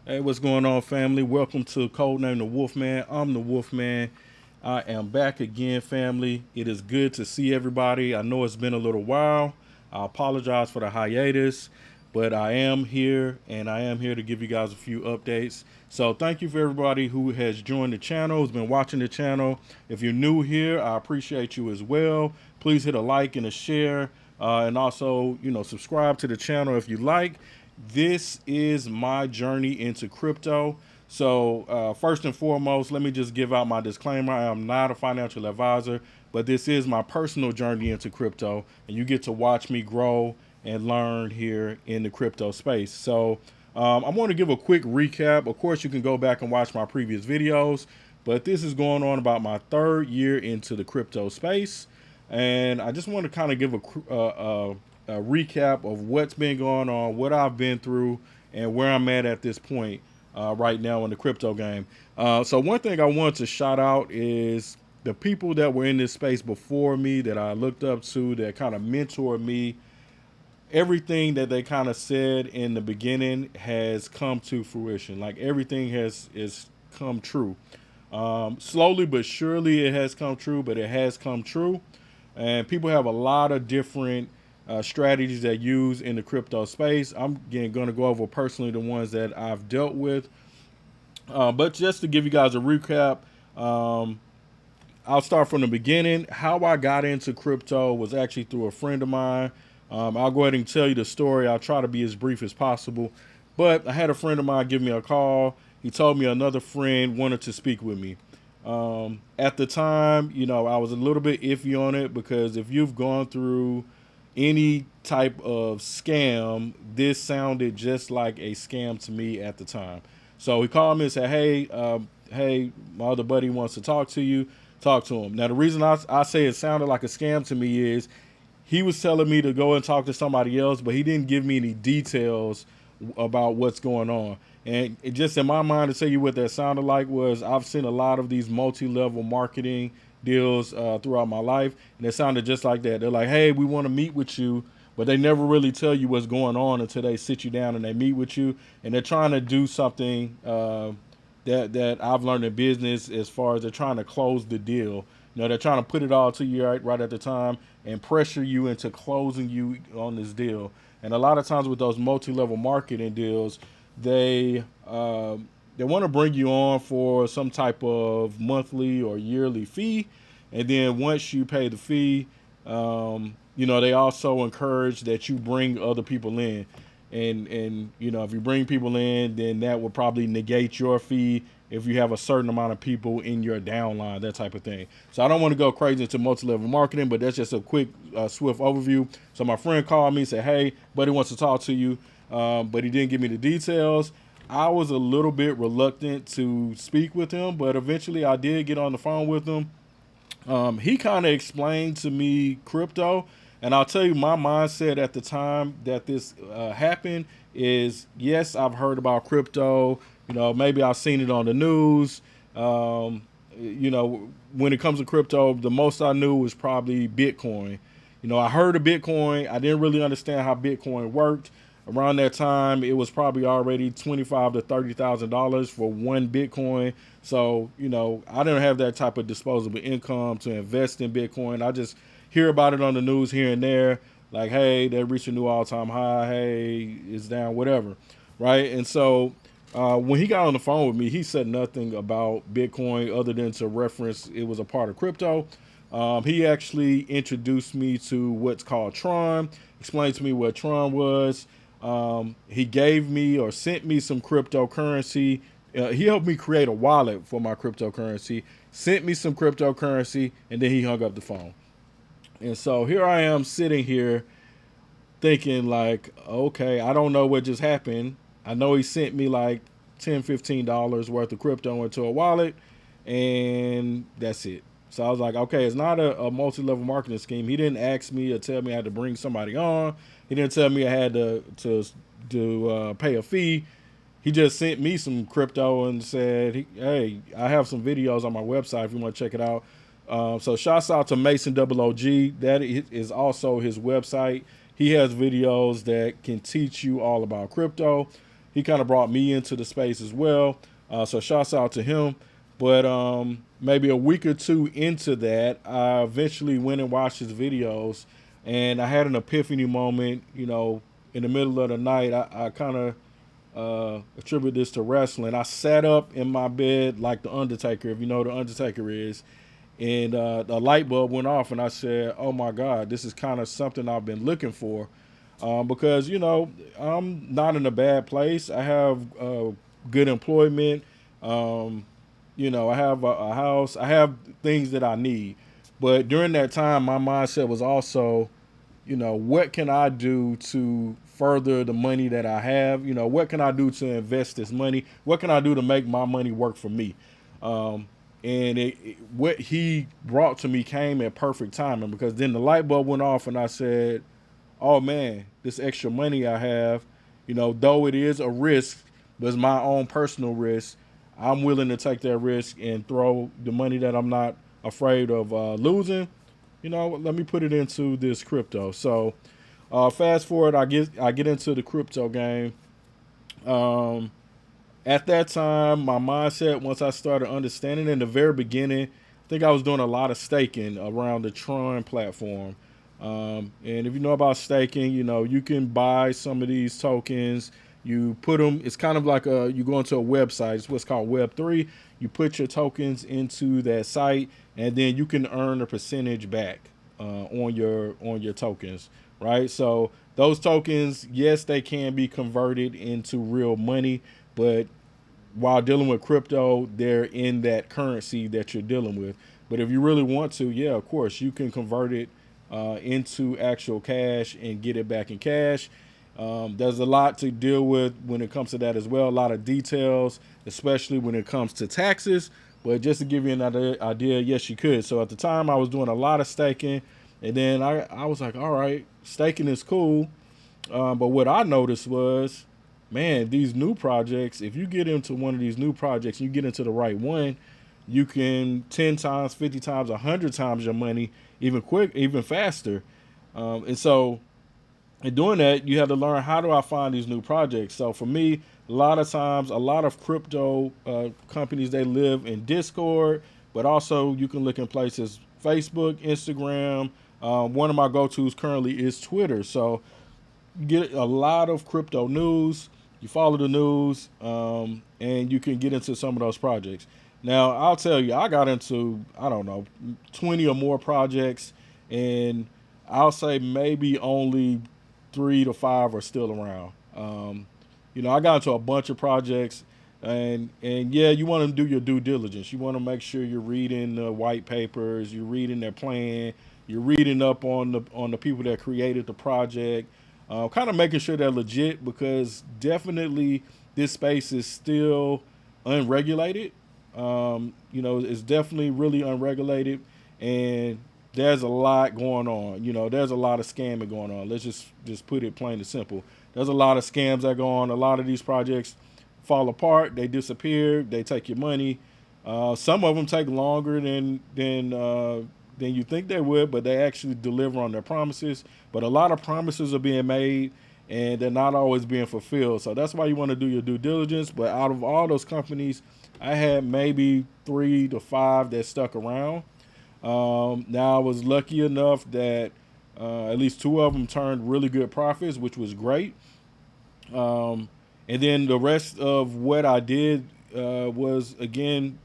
Hey, what's going on, family? Welcome to Codename the Wolfman. I'm the Wolfman. I am back again, family. It is good to see everybody. I know it's been a little while. I apologize for the hiatus, but I am here and I am here to give you guys a few updates. So, thank you for everybody who has joined the channel, who's been watching the channel. If you're new here, I appreciate you as well. Please hit a like and a share, and also, subscribe to the channel if you like. This is my journey into crypto. So, first and foremost, let me just give out my disclaimer. I am not a financial advisor, but this is my personal journey into crypto, and you get to watch me grow and learn here in the crypto space. So, I want to give a quick recap. Of course, you can go back and watch my previous videos, but this is going on about my third year into the crypto space. And I just want to kind of give a recap of what's been going on, what I've been through, and where I'm at this point right now in the crypto game. So one thing I want to shout out is the people that were in this space before me that I looked up to, that kind of mentored me. Everything that they kind of said in the beginning has come to fruition. Like everything has is come true. Slowly but surely it has come true, but it has come true. And people have a lot of different strategies that use in the crypto space. I'm again going to go over personally the ones that I've dealt with. But just to give you guys a recap, um, I'll start from the beginning. How I got into crypto was actually through a friend of mine. I'll go ahead and tell you the story. I'll try to be as brief as possible. But I had a friend of mine give me a call. He told me another friend wanted to speak with me. At the time, I was a little bit iffy on it because if you've gone through any type of scam, this sounded just like a scam to me at the time. So he called me and said, "Hey, my other buddy wants to talk to you. Talk to him." Now, the reason I say it sounded like a scam to me is he was telling me to go and talk to somebody else, but he didn't give me any details about what's going on. And it just in my mind to tell you what that sounded like was I've seen a lot of these multi-level marketing deals throughout my life, and it sounded just like that. They're like, "Hey, we want to meet with you," but they never really tell you what's going on until they sit you down and they meet with you, and they're trying to do something that I've learned in business as far as they're trying to close the deal. They're trying to put it all to you right at the time and pressure you into closing you on this deal. And a lot of times with those multi-level marketing deals, they they want to bring you on for some type of monthly or yearly fee, and then once you pay the fee, they also encourage that you bring other people in, and if you bring people in, then that will probably negate your fee if you have a certain amount of people in your downline, that type of thing. So I don't want to go crazy into multi-level marketing, but that's just a quick, swift overview. So my friend called me and said, "Hey, buddy wants to talk to you," but he didn't give me the details. I was a little bit reluctant to speak with him, but eventually I did get on the phone with him. He kind of explained to me crypto, and I'll tell you my mindset at the time that this happened is yes, I've heard about crypto. Maybe I've seen it on the news. Um, when it comes to crypto, the most I knew was probably Bitcoin. I heard of Bitcoin. I didn't really understand how Bitcoin worked. Around that time, it was probably already $25,000 to $30,000 for one Bitcoin. So I didn't have that type of disposable income to invest in Bitcoin. I just hear about it on the news here and there, like, hey, they reached a new all-time high. Hey, it's down, whatever, right? And so when he got on the phone with me, he said nothing about Bitcoin other than to reference it was a part of crypto. He actually introduced me to what's called Tron, explained to me what Tron was. He gave me or sent me some cryptocurrency. He helped me create a wallet for my cryptocurrency, sent me some cryptocurrency, and then he hung up the phone. And so here I am sitting here thinking like, okay, I don't know what just happened. I know he sent me like $10, $15 worth of crypto into a wallet, and that's it. So I was like, okay, it's not a multi-level marketing scheme. He didn't ask me or tell me I had to bring somebody on. He didn't tell me I had to pay a fee. He just sent me some crypto and said, "Hey, I have some videos on my website if you want to check it out." So shouts out to Mason Double OG. That is also his website. He has videos that can teach you all about crypto. he kind of brought me into the space as well. So shouts out to him. But maybe a week or two into that, I eventually went and watched his videos, and I had an epiphany moment. In the middle of the night, I kind of attribute this to wrestling. I sat up in my bed like the Undertaker, if you know who the Undertaker is, and the light bulb went off, and I said, "Oh my God, this is kind of something I've been looking for." Because I'm not in a bad place. I have good employment. Um, I have a house. I have things that I need. But during that time, my mindset was also, what can I do to further the money that I have? What can I do to invest this money? What can I do to make my money work for me? Um, and what he brought to me came at perfect timing, because then the light bulb went off, and I said, oh man, this extra money I have, though it is a risk, but it's my own personal risk. I'm willing to take that risk and throw the money that I'm not afraid of losing. Let me put it into this crypto. So fast forward, I get into the crypto game. Um, at that time, my mindset, once I started understanding in the very beginning, I think I was doing a lot of staking around the Tron platform. And if you know about staking, you can buy some of these tokens. You put them. It's kind of like you go into a website. It's what's called Web3. You put your tokens into that site, and then you can earn a percentage back on your tokens, right? So those tokens, yes, they can be converted into real money, but while dealing with crypto, they're in that currency that you're dealing with. But if you really want to, yeah, of course, you can convert it into actual cash and get it back in cash. There's a lot to deal with when it comes to that as well. A lot of details, especially when it comes to taxes. But just to give you another idea, yes, you could. So at the time, I was doing a lot of staking. And then I was like, all right, staking is cool. But what I noticed was, man, these new projects, if you get into one of these new projects, you get into the right one, you can 10 times, 50 times, 100 times your money even faster. And so in doing that, you have to learn, how do I find these new projects? So for me, a lot of times, a lot of crypto companies, they live in Discord, but also you can look in places Facebook, Instagram. One of my go-tos currently is Twitter. So you get a lot of crypto news. You follow the news, and you can get into some of those projects. Now, I'll tell you, I got into, I don't know, 20 or more projects, and I'll say maybe only 3 to 5 are still around. I got into a bunch of projects, and yeah, you want to do your due diligence. You want to make sure you're reading the white papers, you're reading their plan, you're reading up on the people that created the project, kind of making sure they're legit, because definitely this space is still unregulated. It's definitely really unregulated, and there's a lot going on. There's a lot of scamming going on. Let's just put it plain and simple. There's a lot of scams that go on. A lot of these projects fall apart. They disappear. They take your money. Some of them take longer than you think they would, but they actually deliver on their promises. But a lot of promises are being made, and they're not always being fulfilled. So that's why you want to do your due diligence. But out of all those companies, I had maybe 3 to 5 that stuck around. Now I was lucky enough that at least 2 of them turned really good profits, which was great. And then the rest of what I did was, again,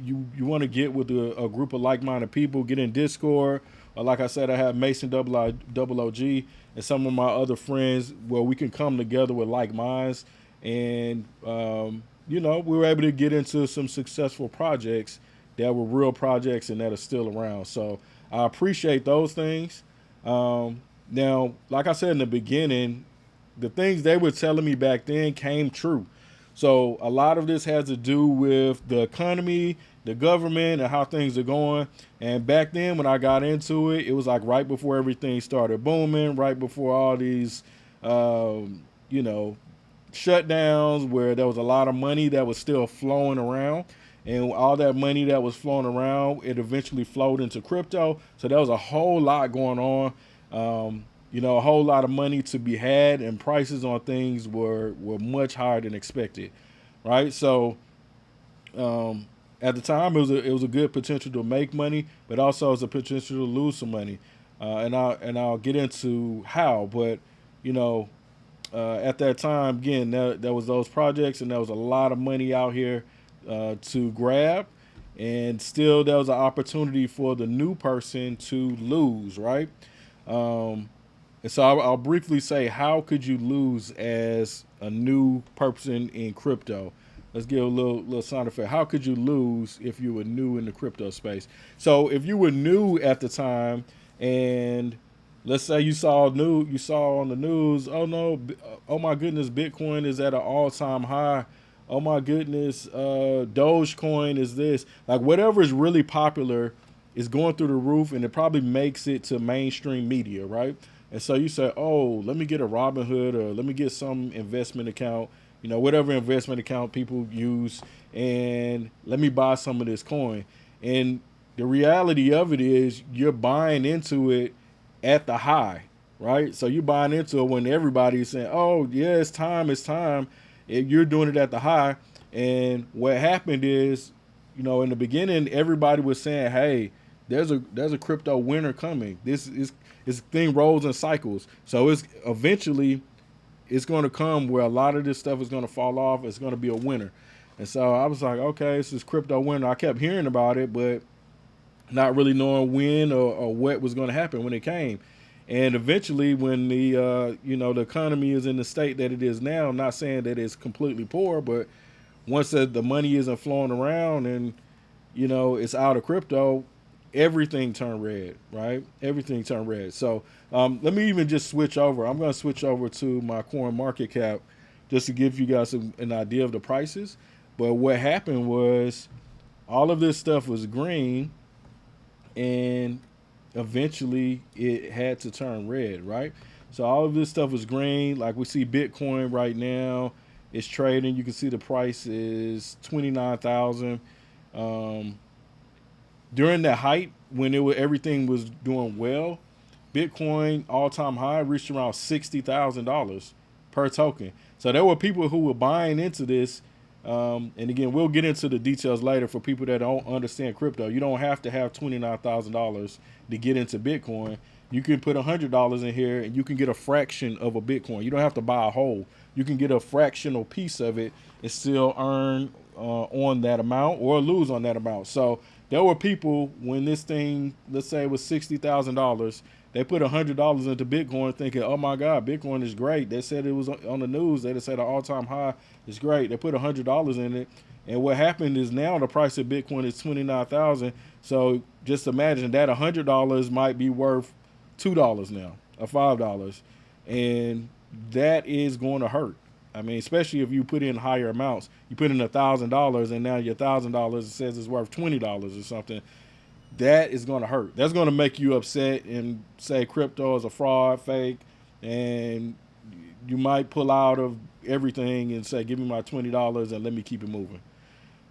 you want to get with a group of like-minded people, get in Discord. Like I said, I have Mason Double OG and some of my other friends where we can come together with like minds, and we were able to get into some successful projects that were real projects and that are still around. So I appreciate those things. Now, like I said in the beginning, the things they were telling me back then came true. So a lot of this has to do with the economy, the government, and how things are going. And back then when I got into it, it was like right before everything started booming, right before all these, shutdowns, where there was a lot of money that was still flowing around. And all that money that was flowing around, it eventually flowed into crypto. So there was a whole lot going on. a whole lot of money to be had, and prices on things were much higher than expected, right? So at the time, it was a good potential to make money, but also it was a potential to lose some money, and I'll get into how. But you know, at that time, again, there was those projects, and there was a lot of money out here to grab, and still there was an opportunity for the new person to lose, right? Um, and so I'll briefly say, how could you lose as a new person in crypto? Let's give a little sound effect. How could you lose if you were new in the crypto space? So if you were new at the time, and let's say you saw on the news, oh no, oh my goodness, Bitcoin is at an all-time high. Oh my goodness, Dogecoin is this. Like whatever is really popular is going through the roof, and it probably makes it to mainstream media, right? And so you say, oh, let me get a Robinhood, or let me get some investment account, whatever investment account people use, and let me buy some of this coin. And the reality of it is you're buying into it at the high, right? So you're buying into it when everybody's saying, oh, yeah, it's time, it's time. You're doing it at the high. And what happened is, in the beginning, everybody was saying, hey, there's a crypto winter coming. This thing rolls in cycles. So it's eventually it's going to come where a lot of this stuff is going to fall off. It's going to be a winter. And so I was like, okay, this is crypto winter. I kept hearing about it, but not really knowing when or what was going to happen when it came. And eventually, when the economy is in the state that it is now, I'm not saying that it's completely poor, but once the money isn't flowing around, and it's out of crypto, everything turned red, right? Everything turned red. So let me even just switch over. I'm going to switch over to my coin market cap just to give you guys an idea of the prices. But what happened was all of this stuff was green, and eventually it had to turn red, right? So all of this stuff was green. Like we see Bitcoin right now, it's trading. You can see the price is 29,000. During the height when everything was doing well, Bitcoin all-time high reached around $60,000 per token. So there were people who were buying into this. And again, we'll get into the details later for people that don't understand crypto. You don't have to have $29,000 to get into Bitcoin. You can put $100 in here, and you can get a fraction of a Bitcoin. You don't have to buy a whole. You can get a fractional piece of it and still earn on that amount or lose on that amount. So there were people when this thing, let's say it was $60,000, they put $100 into Bitcoin thinking, oh my God, Bitcoin is great. They said it was on the news. They said an all-time high is great. They put $100 in it. And what happened is now the price of Bitcoin is 29,000. So just imagine that $100 might be worth $2 now or $5. And that is going to hurt. I mean, especially if you put in higher amounts. You put in $1,000 and now your $1,000 says it's worth $20 or something. That is going to hurt. That's going to make you upset and say crypto is a fraud, fake, and you might pull out of everything and say, give me my $20 and let me keep it moving.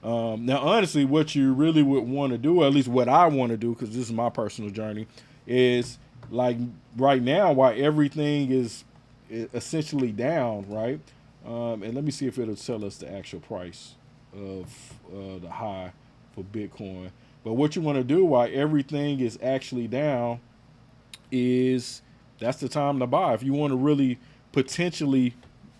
Now, honestly, what you really would want to do, or at least what I want to do, because this is my personal journey, is like right now, while everything is essentially down, right? And let me see if it'll tell us the actual price of the high for Bitcoin. But what you want to do while everything is actually down is that's the time to buy. If you want to really potentially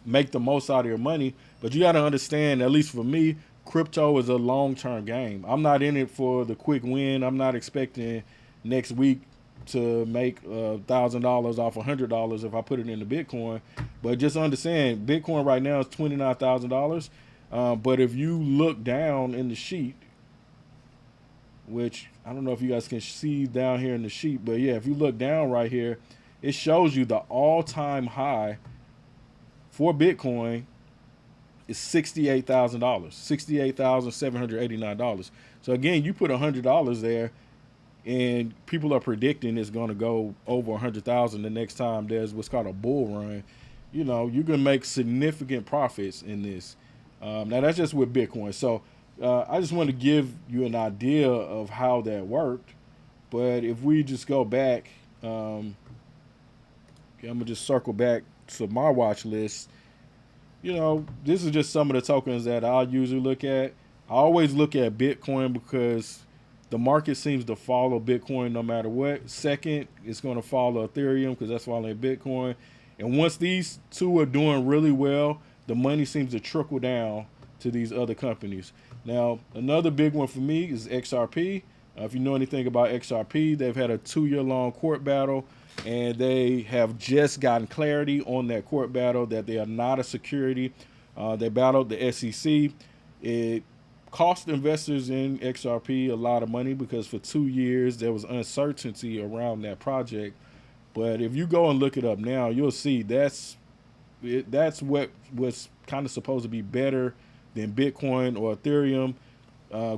make the most out of your money, but you got to understand, at least for me, crypto is a long-term game. I'm not in it for the quick win. I'm not expecting next week to make $1,000 off $100 if I put it into Bitcoin. But just understand, Bitcoin right now is $29,000. But if you look down in the sheet, which I don't know if you guys can see down here in the sheet, but yeah, if you look down right here, it shows you the all-time high for Bitcoin is $68,000, $68,789. So again, you put $100 there, and people are predicting it's going to go over 100,000 the next time there's what's called a bull run. You can make significant profits in this. Now that's just with Bitcoin. So I just want to give you an idea of how that worked. But if we just go back, I'm gonna just circle back to my watch list. This is just some of the tokens that I usually look at. I always look at Bitcoin because the market seems to follow Bitcoin no matter what. Second, it's going to follow Ethereum because that's following Bitcoin. And once these two are doing really well, the money seems to trickle down to these other companies. Now, another big one for me is XRP. If you know anything about XRP, they've had a 2-year long court battle, and they have just gotten clarity on that court battle that they are not a security. They battled the SEC. It cost investors in XRP a lot of money because for 2 years there was uncertainty around that project. But if you go and look it up now, you'll see that's what was kind of supposed to be better than Bitcoin or Ethereum.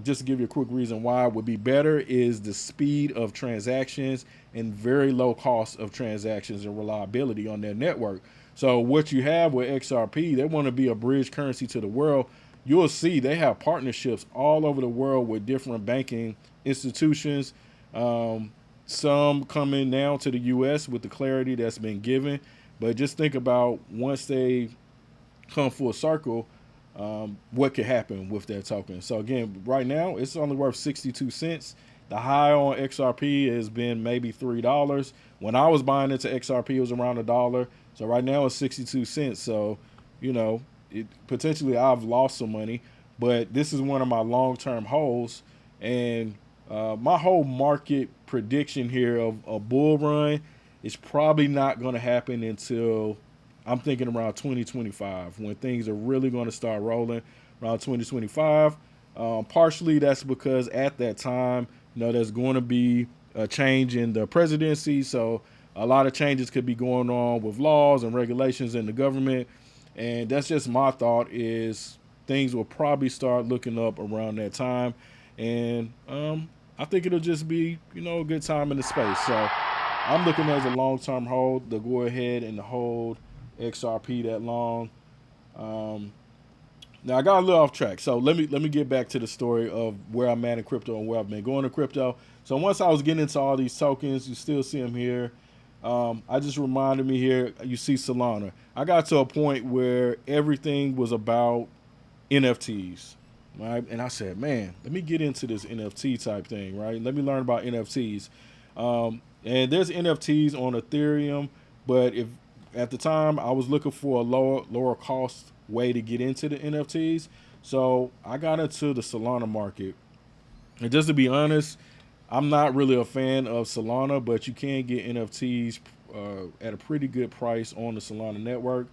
Just to give you a quick reason why it would be better is the speed of transactions and very low cost of transactions and reliability on their network. So what you have with XRP, they want to be a bridge currency to the world. You'll see they have partnerships all over the world with different banking institutions. Some coming now to the U.S. with the clarity that's been given. But just think about once they come full circle, what could happen with that token. So again, right now it's only worth 62 cents. The high on XRP has been maybe $3. When I was buying into XRP, it was around $1. So right now it's 62 cents. So, potentially I've lost some money, but this is one of my long-term holds. And my whole market prediction here of a bull run is probably not going to happen until I'm thinking around 2025 when things are really going to start rolling around 2025. Partially that's because at that time, there's going to be a change in the presidency. So a lot of changes could be going on with laws and regulations in the government. And that's just my thought is things will probably start looking up around that time. And I think it'll just be, a good time in the space. So I'm looking as a long-term hold to go ahead and hold XRP that long. Now I got a little off track, so let me get back to the story of where I'm at in crypto and where I've been going to crypto. So once I was getting into all these tokens, you still see them here. I just reminded me here, you see Solana. I got to a point where everything was about NFTs, right? And I said, man, let me get into this NFT type thing, right? Let me learn about NFTs. And there's NFTs on Ethereum, but if at the time I was looking for a lower cost way to get into the NFTs, so I got into the Solana market. And just to be honest, I'm not really a fan of Solana, but you can get NFTs at a pretty good price on the Solana network.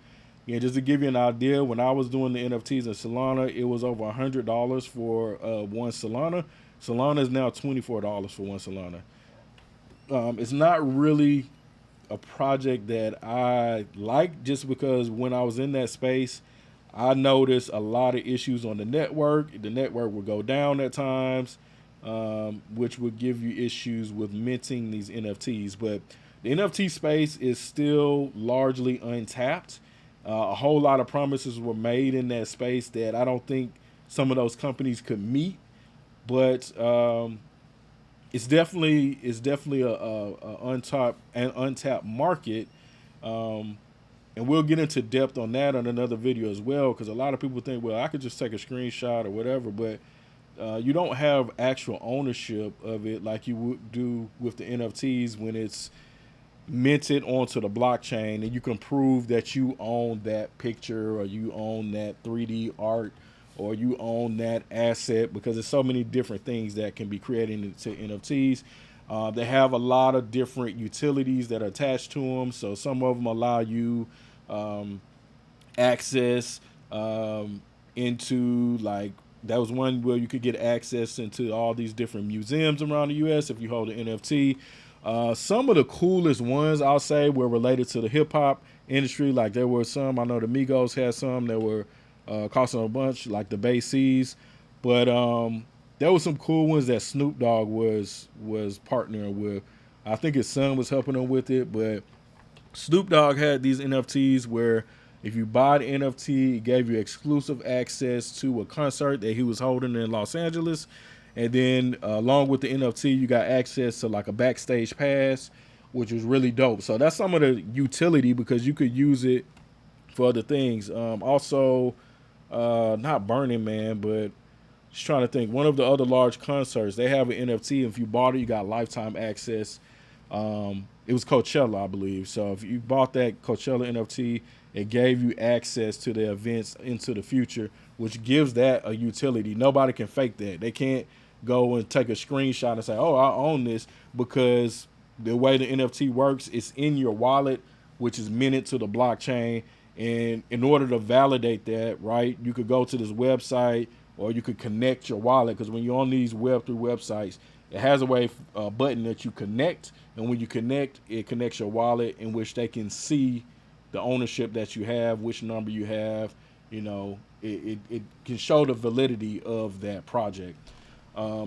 Yeah, just to give you an idea, when I was doing the NFTs in Solana, it was over $100 for one Solana. Solana is now $24 for one Solana. It's not really a project that I like just because when I was in that space, I noticed a lot of issues on the network. The network would go down at times, which would give you issues with minting these NFTs. But the NFT space is still largely untapped. A whole lot of promises were made in that space that I don't think some of those companies could meet. But it's definitely a untapped market, and we'll get into depth on that on another video as well. Because a lot of people think, well, I could just take a screenshot or whatever, but you don't have actual ownership of it like you would do with the NFTs when it's minted onto the blockchain, and you can prove that you own that picture or you own that 3D art or you own that asset, because there's so many different things that can be created into NFTs. They have a lot of different utilities that are attached to them. So some of them allow you access into, like, that was one where you could get access into all these different museums around the U.S. if you hold an NFT. Some of the coolest ones I'll say were related to the hip hop industry. Like there were some, I know the Migos had some that were costing a bunch, like the Bay C's, but there was some cool ones that Snoop Dogg was partnering with. I think his son was helping him with it, but Snoop Dogg had these NFTs where if you buy the NFT, it gave you exclusive access to a concert that he was holding in Los Angeles. And then along with the NFT, you got access to like a backstage pass which was really dope. So that's some of the utility because you could use it for other things. Also, not Burning Man, but just trying to think. One of the other large concerts, they have an NFT. If you bought it, you got lifetime access. It was Coachella, I believe. So if you bought that Coachella NFT, it gave you access to the events into the future, which gives that a utility. Nobody can fake that. They can't go and take a screenshot and say, "Oh, I own this," because the way the NFT works, it's in your wallet, which is minted to the blockchain. And in order to validate that, right, you could go to this website or you could connect your wallet because when you're on these Web3 websites, it has a button that you connect, and when you connect, it connects your wallet in which they can see the ownership that you have, which number you have. You know, it can show the validity of that project.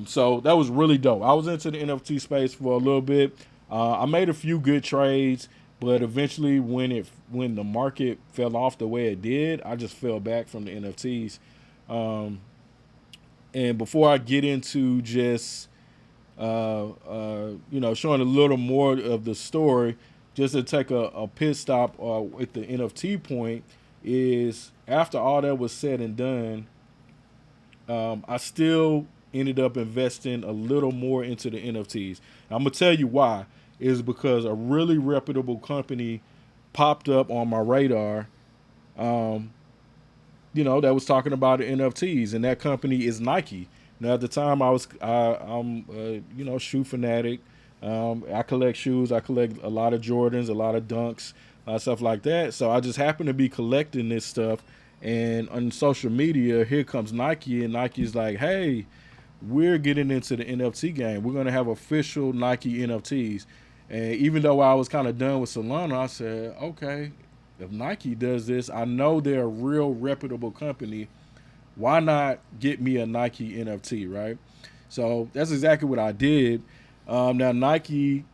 So that was really dope. I was into the NFT space for a little bit. I made a few good trades, but eventually, when the market fell off the way it did, I just fell back from the NFTs. And before I get into just showing a little more of the story, just to take a pit stop with the NFT point, is after all that was said and done, I still ended up investing a little more into the NFTs. I'm gonna tell you why. Is because a really reputable company popped up on my radar, um, that was talking about the NFTs, and that company is Nike. Now at the time I'm shoe fanatic. I collect shoes. I collect a lot of Jordans, a lot of Dunks, stuff like that. So I just happen to be collecting this stuff, and on social media, here comes Nike, and Nike's like, "Hey, we're getting into the NFT game. We're gonna have official Nike NFTs." And even though I was kind of done with Solana, I said, "Okay, if Nike does this, I know they're a real reputable company. Why not get me a Nike NFT, right?" So that's exactly what I did. Now Nike,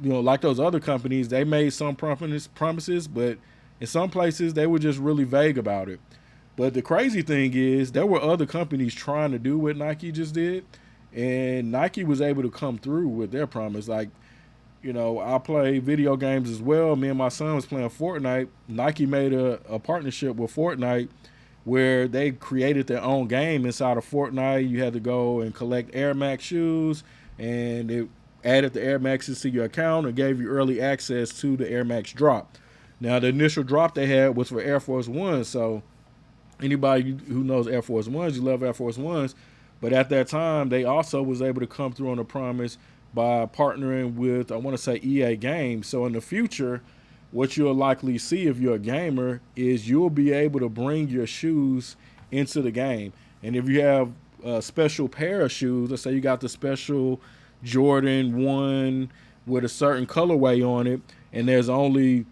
like those other companies, they made some promises, but in some places they were just really vague about it. But the crazy thing is, there were other companies trying to do what Nike just did, and Nike was able to come through with their promise. Like, I play video games as well. Me and my son was playing Fortnite. Nike made a partnership with Fortnite where they created their own game inside of Fortnite. You had to go and collect Air Max shoes, and it added the Air Maxes to your account and gave you early access to the Air Max drop. Now, the initial drop they had was for Air Force One, so anybody who knows Air Force Ones, you love Air Force Ones. But at that time, they also was able to come through on a promise by partnering with, I want to say, EA Games. So in the future, what you'll likely see if you're a gamer is you'll be able to bring your shoes into the game. And if you have a special pair of shoes, let's say you got the special Jordan 1 with a certain colorway on it, and there's only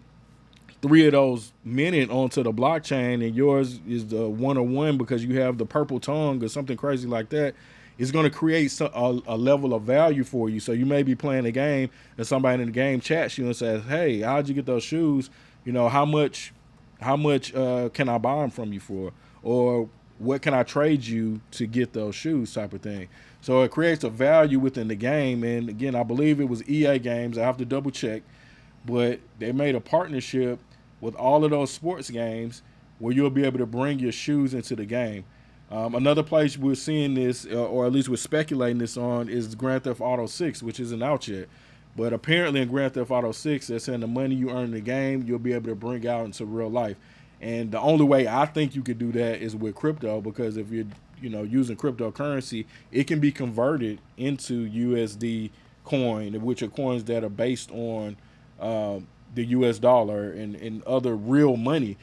3 of those minted onto the blockchain, and yours is the 101 because you have the purple tongue or something crazy like that, it's going to create a level of value for you. So you may be playing a game and somebody in the game chats you and says, "Hey, how'd you get those shoes? How much can I buy them from you for? Or what can I trade you to get those shoes?" type of thing. So it creates a value within the game. And again, I believe it was EA Games. I have to double check. But they made a partnership with all of those sports games where you'll be able to bring your shoes into the game. Another place we're seeing this, or at least we're speculating this on, is Grand Theft Auto 6, which isn't out yet. But apparently in Grand Theft Auto 6, they're saying the money you earn in the game, you'll be able to bring out into real life. And the only way I think you could do that is with crypto, because if you're using cryptocurrency, it can be converted into USD coin, which are coins that are based on the US dollar and other real money.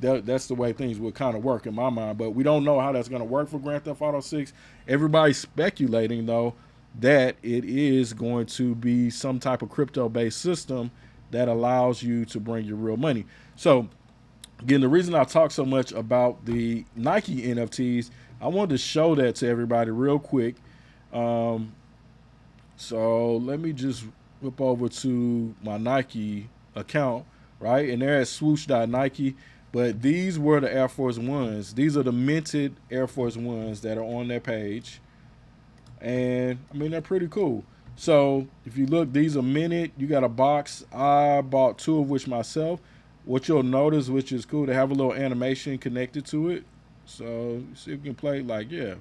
That's the way things would kind of work in my mind. But we don't know how that's going to work for Grand Theft Auto 6. Everybody's speculating, though, that it is going to be some type of crypto-based system that allows you to bring your real money. So, again, the reason I talk so much about the Nike NFTs, I wanted to show that to everybody real quick. So let me just whip over to my Nike account, right? And they're at swoosh.nike. But these were the Air Force Ones. These are the minted Air Force Ones that are on their page. And, I mean, they're pretty cool. So if you look, these are minute. You got a box. I bought two of which myself. What you'll notice, which is cool, they have a little animation connected to it. So see if you can play, like, yeah,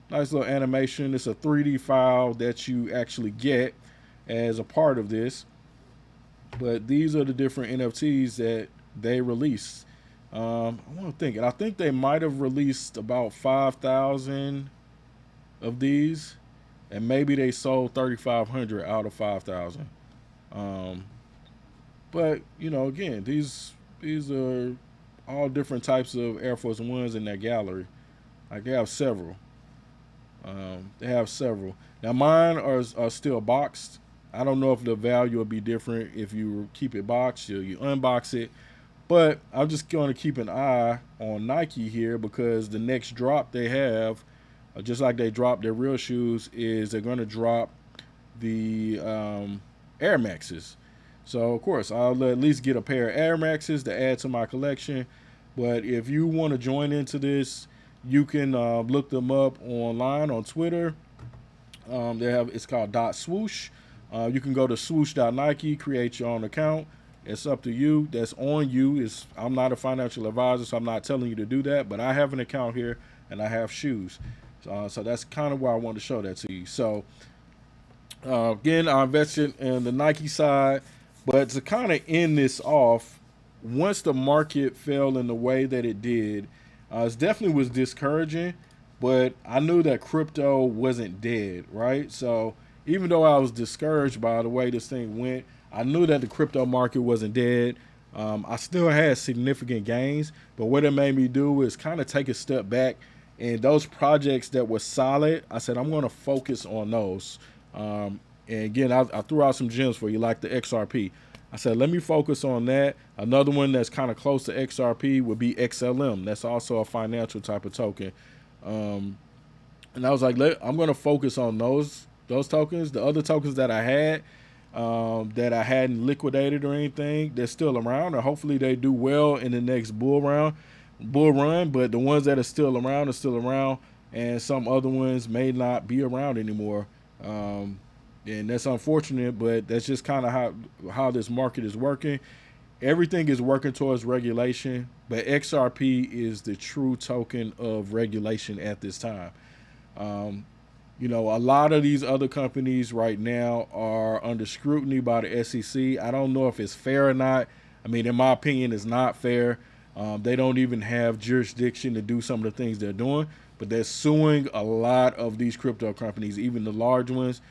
nice little animation. It's a 3D file that you actually get as a part of this. But these are the different NFTs that they released. I want to think, and I think they might have released about 5,000 of these, and maybe they sold 3,500 out of 5,000. Um, but again, these are all different types of Air Force Ones in their gallery. Like they have several. They have several. Now mine are still boxed. I don't know if the value will be different if you keep it boxed or you unbox it. But I'm just going to keep an eye on Nike here because the next drop they have, just like they dropped their real shoes, is they're going to drop the Air Maxes. So of course I'll at least get a pair of Air Maxes to add to my collection. But if you want to join into this, you can look them up online on Twitter. They have it's called Dot Swoosh. You can go to swoosh.nike, create your own account. It's up to you. That's on you. I'm not a financial advisor, so I'm not telling you to do that. But I have an account here, and I have shoes. So that's kind of why I wanted to show that to you. So again, I invested in the Nike side, but to kind of end this off, once the market fell in the way that it did, it definitely was discouraging. But I knew that crypto wasn't dead, right? So even though I was discouraged by the way this thing went, I knew that the crypto market wasn't dead. I still had significant gains, but what it made me do is kind of take a step back. And those projects that were solid, I said I'm going to focus on those. And again, I threw out some gems for you, like the XRP. I said, let me focus on that. Another one that's kind of close to XRP would be XLM. That's also a financial type of token. And I was like, I'm going to focus on those tokens. The other tokens that I hadn't liquidated or anything, they're still around, and hopefully they do well in the next bull run. But the ones that are still around are still around, and some other ones may not be around anymore. And that's unfortunate, but that's just kind of how this market is working. Everything is working towards regulation, but XRP is the true token of regulation at this time. A lot of these other companies right now are under scrutiny by the SEC. I don't know if it's fair or not. I mean, in my opinion, it's not fair. They don't even have jurisdiction to do some of the things they're doing, but they're suing a lot of these crypto companies, even the large ones.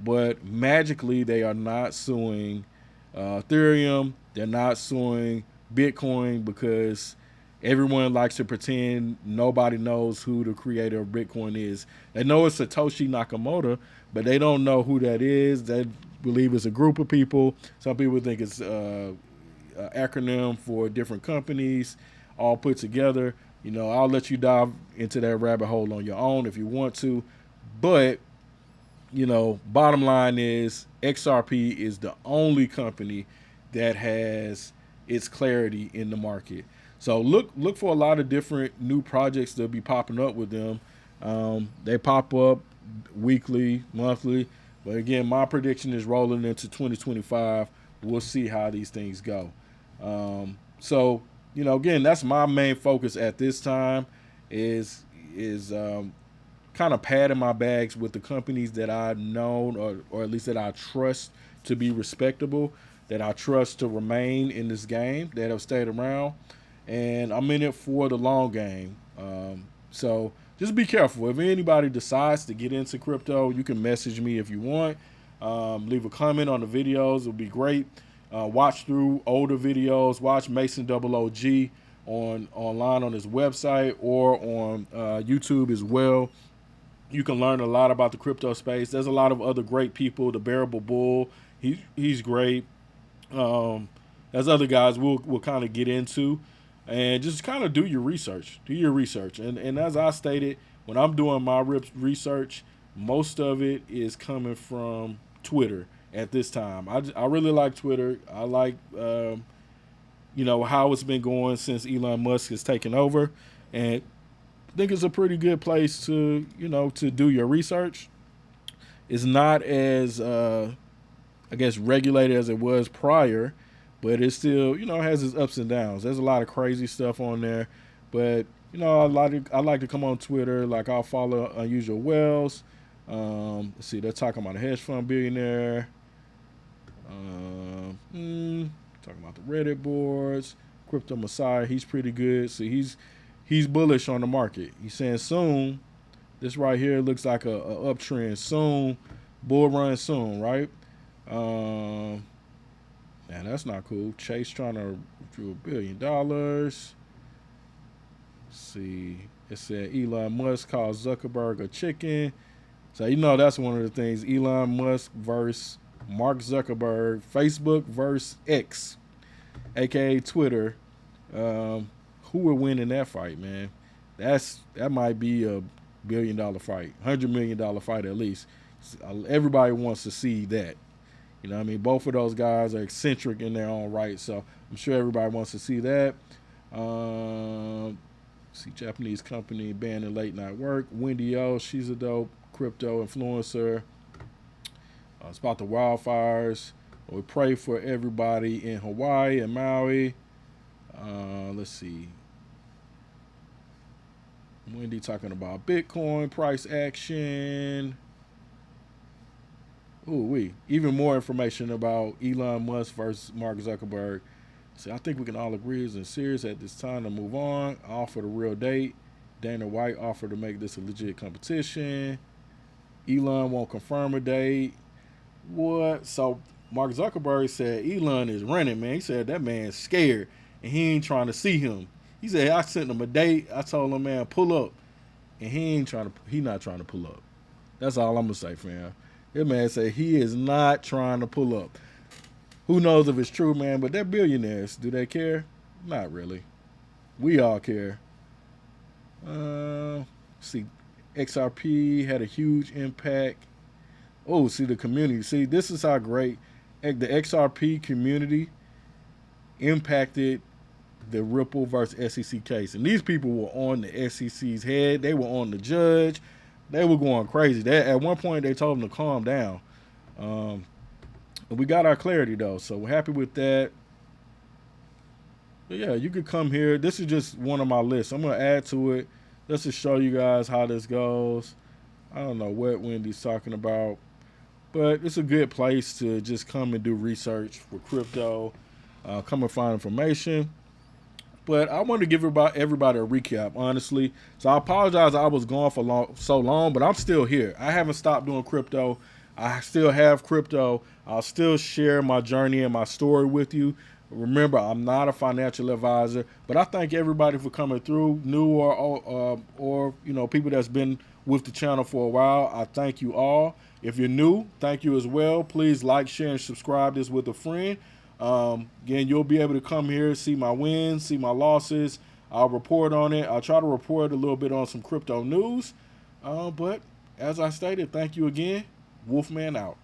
But magically, they are not suing Ethereum. They're not suing Bitcoin because everyone likes to pretend nobody knows who the creator of Bitcoin is. They know it's Satoshi Nakamoto, but they don't know who that is. They believe it's a group of people. Some people think it's an acronym for different companies all put together. I'll let you dive into that rabbit hole on your own if you want to. But bottom line is XRP is the only company that has its clarity in the market. So look for a lot of different new projects that'll be popping up with them. They pop up weekly, monthly. But again, my prediction is rolling into 2025. We'll see how these things go. So again, that's my main focus at this time is kind of padding my bags with the companies that I've known or at least that I trust to be respectable, that I trust to remain in this game, that have stayed around. And I'm in it for the long game. So just be careful. If anybody decides to get into crypto, you can message me if you want. Leave a comment on the videos. It'll be great. Watch through older videos. Watch Mason Double OG online on his website or on YouTube as well. You can learn a lot about the crypto space. There's a lot of other great people. The Bearable Bull, he's great. There's other guys we'll kind of get into. And just kind of do your research. And as I stated, when I'm doing my research, most of it is coming from Twitter at this time. I really like Twitter. I like, how it's been going since Elon Musk has taken over. And I think it's a pretty good place to do your research. It's not as I guess regulated as it was prior, but it still, has its ups and downs. There's a lot of crazy stuff on there, but I like to come on Twitter. Like I'll follow Unusual Wells. Let's see, they're talking about a hedge fund billionaire. Talking about the Reddit boards. Crypto Messiah, he's pretty good. See, he's bullish on the market. He's saying soon. This right here looks like a uptrend soon, bull run soon, right? Man, that's not cool. Chase trying to do $1 billion. Let's see, it said Elon Musk called Zuckerberg a chicken. So that's one of the things. Elon Musk versus Mark Zuckerberg. Facebook versus X, aka Twitter. Who will win in that fight, man? That might be a $1 billion fight, $100 million fight at least. Everybody wants to see that. You know what I mean? Both of those guys are eccentric in their own right, so I'm sure everybody wants to see that. See, Japanese company banning late night work. Wendy O, she's a dope crypto influencer. It's about the wildfires. We pray for everybody in Hawaii and Maui. Let's see. Wendy talking about Bitcoin price action. Even more information about Elon Musk versus Mark Zuckerberg. So I think we can all agree it's serious at this time to move on. Offer the real date. Dana White offered to make this a legit competition. Elon won't confirm a date. What? So Mark Zuckerberg said Elon is running, man. He said that man's scared and he ain't trying to see him. He said I sent him a date. I told him, man, pull up, and he not trying to pull up. That's all I'm gonna say, fam. That man said he is not trying to pull up. Who knows if it's true, man? But they're billionaires. Do they care? Not really. We all care. See, XRP had a huge impact. Oh, see the community. See, this is how great the XRP community impacted the Ripple versus SEC case. And these people were on the SEC's head. They were on the judge. They were going crazy. At one point, they told them to calm down. We got our clarity, though, so we're happy with that. But yeah, you could come here. This is just one of my lists. I'm going to add to it just to show you guys how this goes. I don't know what Wendy's talking about, but it's a good place to just come and do research for crypto, come and find information. But I want to give everybody a recap, honestly. So I apologize I was gone for so long, but I'm still here. I haven't stopped doing crypto. I still have crypto. I'll still share my journey and my story with you. Remember, I'm not a financial advisor, but I thank everybody for coming through, new or people that's been with the channel for a while. I thank you all. If you're new, thank you as well. Please like, share, and subscribe this with a friend. Again, you'll be able to come here, see my wins, see my losses. I'll report on it. I'll try to report a little bit on some crypto news. But as I stated, thank you again. Wolfman out.